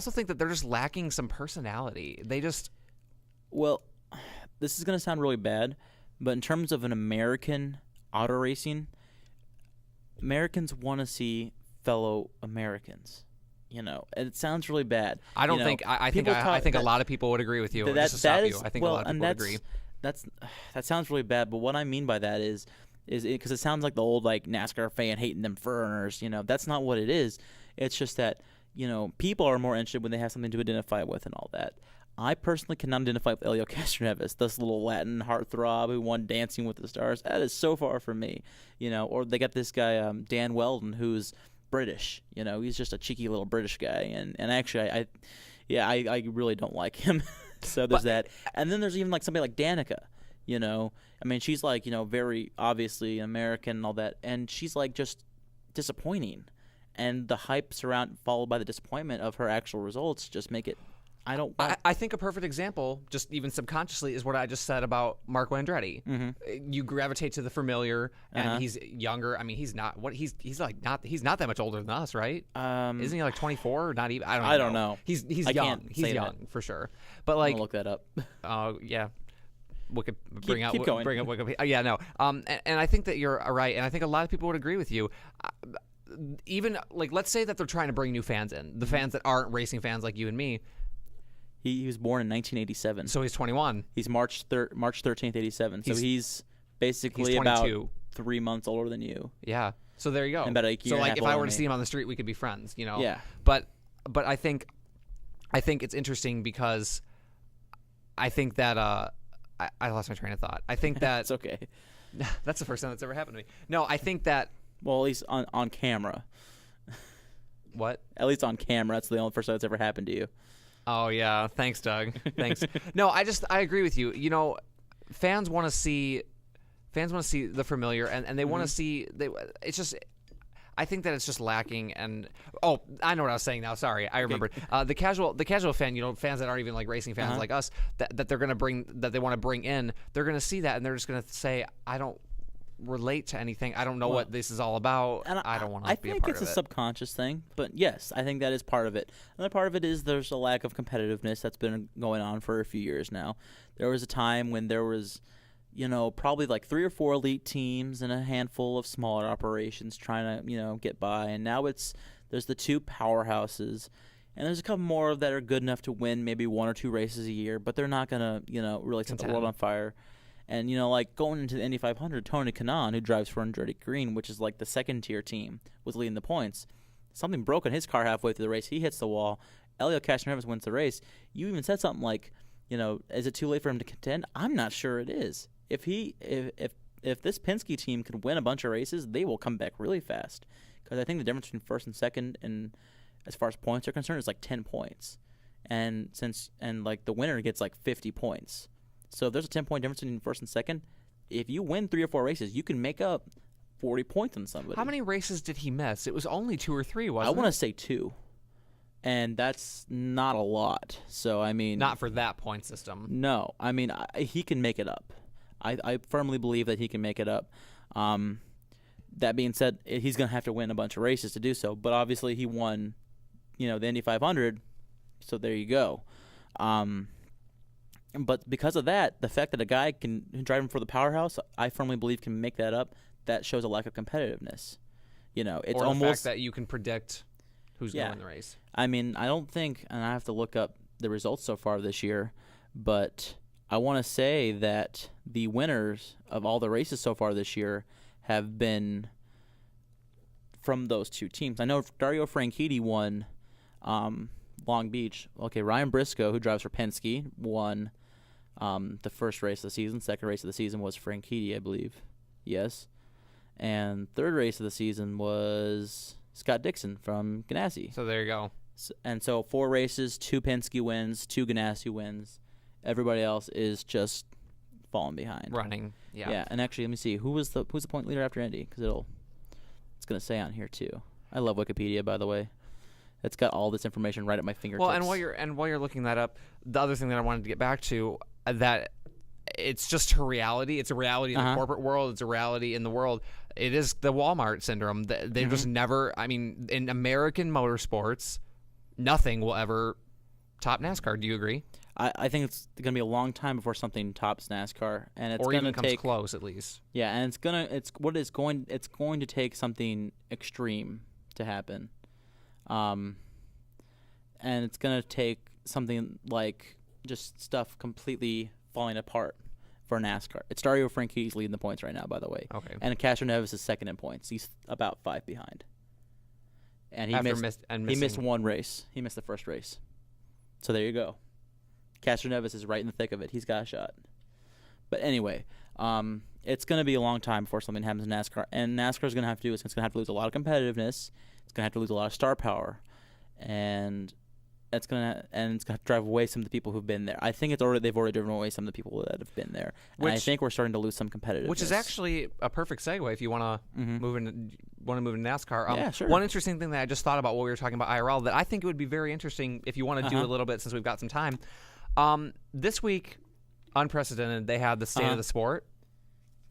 also think that they're just lacking some personality. They just Well, this is going to sound really bad, but in terms of an American auto racing, Americans want to see fellow Americans. And it sounds really bad. I don't think I think a lot of people would agree with you. Just to stop you, I think a lot of people would agree. That sounds really bad, but what I mean by that is because it sounds like the old like NASCAR fan hating them foreigners. That's not what it is. It's just that people are more interested when they have something to identify with and all that. I personally cannot identify with Elio Castroneves, this little Latin heartthrob who won Dancing with the Stars. That is so far from me. Or they got this guy Dan Weldon who's British. He's just a cheeky little British guy, and actually I really don't like him. So there's that. And then there's even like somebody like Danica. I mean, she's like very obviously American and all that, and she's like just disappointing. And the hype followed by the disappointment of her actual results just make it. I think a perfect example, just even subconsciously, is what I just said about Marco Andretti. Mm-hmm. You gravitate to the familiar, and he's younger. I mean, he's not that much older than us, right? Isn't he like 24? Or not even. I don't know. He's young. He's young for sure. But like, I'm gonna look that up. Oh yeah. Bring up Wikipedia. Yeah, no. And I think that you're right, and I think a lot of people would agree with you. Even like, let's say that they're trying to bring new fans in, the fans that aren't racing fans like you and me. He was born in 1987. So he's 21. He's March 13th, 87. So he's basically about 3 months older than you. Yeah. So there you go. And about a year so like, if I were to see him on the street, we could be friends. Yeah. But I think it's interesting because I think that I lost my train of thought. I think that it's okay. That's the first time that's ever happened to me. No, I think that. Well, at least on camera. What? At least on camera. That's the only first time that's ever happened to you. Oh yeah, thanks, Doug. Thanks. No, I agree with you. Fans want to see the familiar, and they want to see. It's just. I think that it's just lacking, and I know what I was saying now. Sorry, I remembered. The casual fan, fans that aren't even like racing fans like us, that they're gonna bring, that they want to bring in, they're gonna see that, and they're just gonna say, I don't relate to anything. I don't know what this is all about. And I don't want to be a part of it. I think it's a subconscious thing, but yes, I think that is part of it. Another part of it is there's a lack of competitiveness that's been going on for a few years now. There was a time when there was, probably like 3 or 4 elite teams and a handful of smaller operations trying to, get by. And now there's the 2 powerhouses, and there's a couple more that are good enough to win maybe 1 or 2 races a year, but they're not going to, really set the world on fire. And, like going into the Indy 500, Tony Kanaan, who drives for Andretti Green, which is like the second-tier team, was leading the points. Something broke in his car halfway through the race. He hits the wall. Elio Castroneves wins the race. You even said something like, is it too late for him to contend? I'm not sure it is. If this Penske team could win a bunch of races, they will come back really fast. Because I think the difference between first and second, and as far as points are concerned, is like 10 points. And like the winner gets like 50 points. So if there's a 10-point difference between first and second, if you win 3 or 4 races, you can make up 40 points on somebody. How many races did he miss? It was only 2 or 3, wasn't it? I want to say 2. And that's not a lot. So, I mean... Not for that point system. No. I mean, he can make it up. I firmly believe that he can make it up. That being said, he's going to have to win a bunch of races to do so. But obviously, he won, the Indy 500. So there you go. But because of that, the fact that a guy can drive him for the powerhouse, I firmly believe can make that up. That shows a lack of competitiveness. It's or almost the fact that you can predict who's going to win the race. I mean, I don't think, and I have to look up the results so far this year, but I want to say that the winners of all the races so far this year have been from those 2 teams. I know Dario Franchitti won Long Beach. Okay, Ryan Briscoe, who drives for Penske, won the first race of the season. Second race of the season was Franchitti, I believe. Yes. And third race of the season was Scott Dixon from Ganassi. So there you go. So 4 races, 2 Penske wins, 2 Ganassi wins. Everybody else is just falling behind. Running, yeah. Yeah, and actually, let me see. Who's the point leader after Indy? Because it's going to say on here, too. I love Wikipedia, by the way. It's got all this information right at my fingertips. Well, and while you're looking that up, the other thing that I wanted to get back to, that it's just a reality. It's a reality in the corporate world. It's a reality in the world. It is the Walmart syndrome. They just never. I mean, in American motorsports, nothing will ever top NASCAR. Do you agree? I think it's going to be a long time before something tops NASCAR, and it's Or going even to comes take close, at least. Yeah, and it's going to take something extreme to happen, and it's going to take something like just stuff completely falling apart for NASCAR. It's Dario Franchi's leading the points right now, by the way. Okay. And Castro Neves is second in points. He's about 5 behind. And he missed one race. He missed the first race. So there you go. Castro Neves is right in the thick of it. He's got a shot. But anyway, it's going to be a long time before something happens in NASCAR. And NASCAR is going to have to do is it's going to have to lose a lot of competitiveness. It's going to have to lose a lot of star power. And it's going to have to drive away some of the people who've been there. I think they've already driven away some of the people that have been there. And I think we're starting to lose some competitiveness. Which is actually a perfect segue if you want to move into NASCAR. Yeah, sure. One interesting thing that I just thought about while we were talking about IRL that I think it would be very interesting if you want to do a little bit since we've got some time. This week, unprecedented, they had the state of the sport.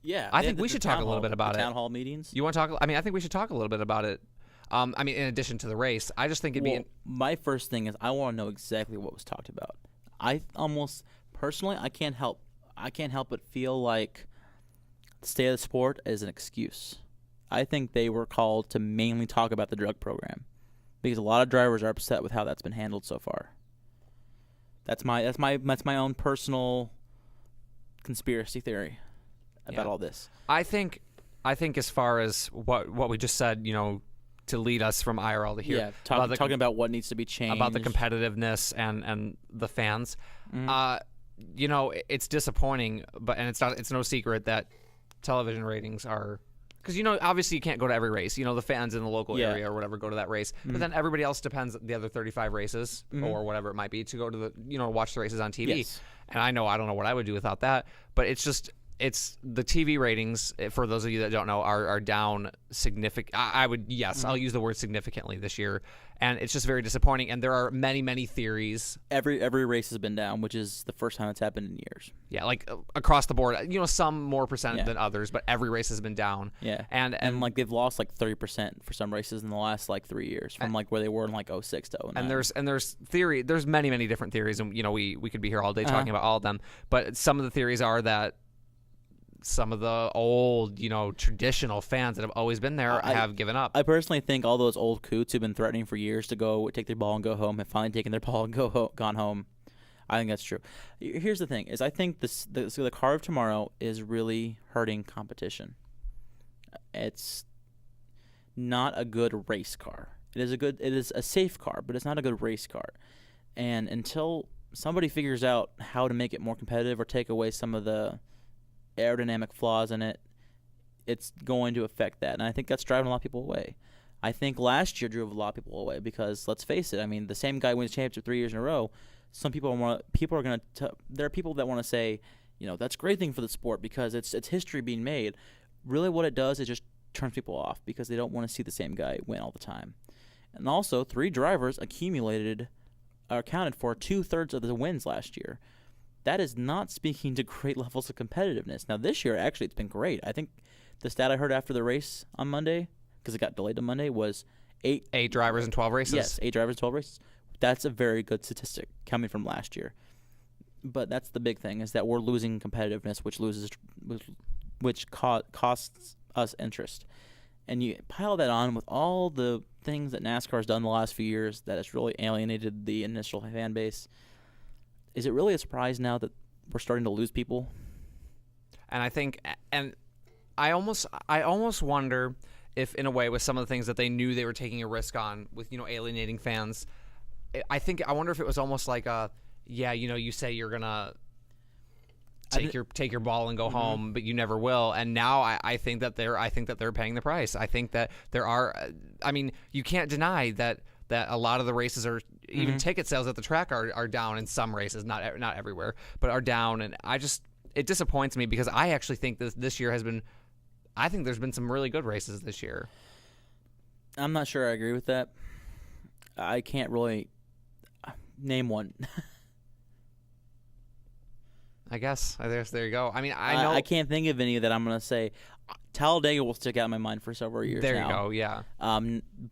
Yeah. I think we should talk a little bit about it. Town hall meetings. You want to talk? I mean, I think we should talk a little bit about it. In addition to the race, I just think it'd be. My first thing is I want to know exactly what was talked about. I almost personally, I can't help but feel like the state of the sport is an excuse. I think they were called to mainly talk about the drug program because a lot of drivers are upset with how that's been handled so far. That's my own personal conspiracy theory about all this. I think as far as what we just said, to lead us from IRL to here. Yeah, talking about what needs to be changed. About the competitiveness and the fans. It's disappointing, and it's no secret that television ratings are because obviously you can't go to every race. The fans in the local area or whatever go to that race, but then everybody else depends the other 35 races or whatever it might be to go to the watch the races on TV. Yes. And I don't know what I would do without that, but it's the TV ratings, for those of you that don't know, are down significant. I'll use the word significantly this year, and it's just very disappointing. And there are many, many theories. Every race has been down, which is the first time it's happened in years. Yeah, like across the board. Some more percent than others, but every race has been down. Yeah, and like they've lost like 30% for some races in the last like 3 years from like where they were in like 06 to 09. And there's theory. There's many, many different theories, and we could be here all day talking about all of them. But some of the theories are that some of the old, traditional fans that have always been there have given up. I personally think all those old coots who've been threatening for years to go take their ball and go home have finally taken their ball and gone home. I think that's true. Here's the thing: is I think the car of tomorrow is really hurting competition. It's not a good race car. It is a safe car, but it's not a good race car. And until somebody figures out how to make it more competitive or take away some of the aerodynamic flaws in it, it's going to affect that. And I think that's driving a lot of people away. I think last year drove a lot of people away because, let's face it, I mean, the same guy wins championship 3 years in a row. Some there are people that want to say, that's a great thing for the sport because it's history being made. Really what it does is just turns people off because they don't want to see the same guy win all the time. And also, 3 drivers accounted for 2/3 of the wins last year. That is not speaking to great levels of competitiveness. Now, this year, actually, it's been great. I think the stat I heard after the race on Monday, because it got delayed to Monday, was 8 drivers in 12 races? Yes, 8 drivers in 12 races. That's a very good statistic coming from last year. But that's the big thing, is that we're losing competitiveness, which costs us interest. And you pile that on with all the things that NASCAR's done the last few years that has really alienated the initial fan base. Is it really a surprise now that we're starting to lose people? And I think, and I almost wonder if, in a way, with some of the things that they knew they were taking a risk on, with alienating fans, I wonder if it was almost like you say you're gonna take your ball and go home, but you never will. And now I think that they're paying the price. I think that there are. I mean, you can't deny that a lot of the races are. Even ticket sales at the track are down in some races, not everywhere, but are down. And it disappoints me because I actually think this year has been. I think there's been some really good races this year. I'm not sure I agree with that. I can't really name one. I guess there you go. I mean, I know I can't think of any that I'm going to say. Talladega will stick out in my mind for several years There now. you go. Yeah.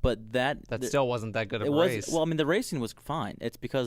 But that Still wasn't that good of it a was race. well. I mean, the racing was fine. It's because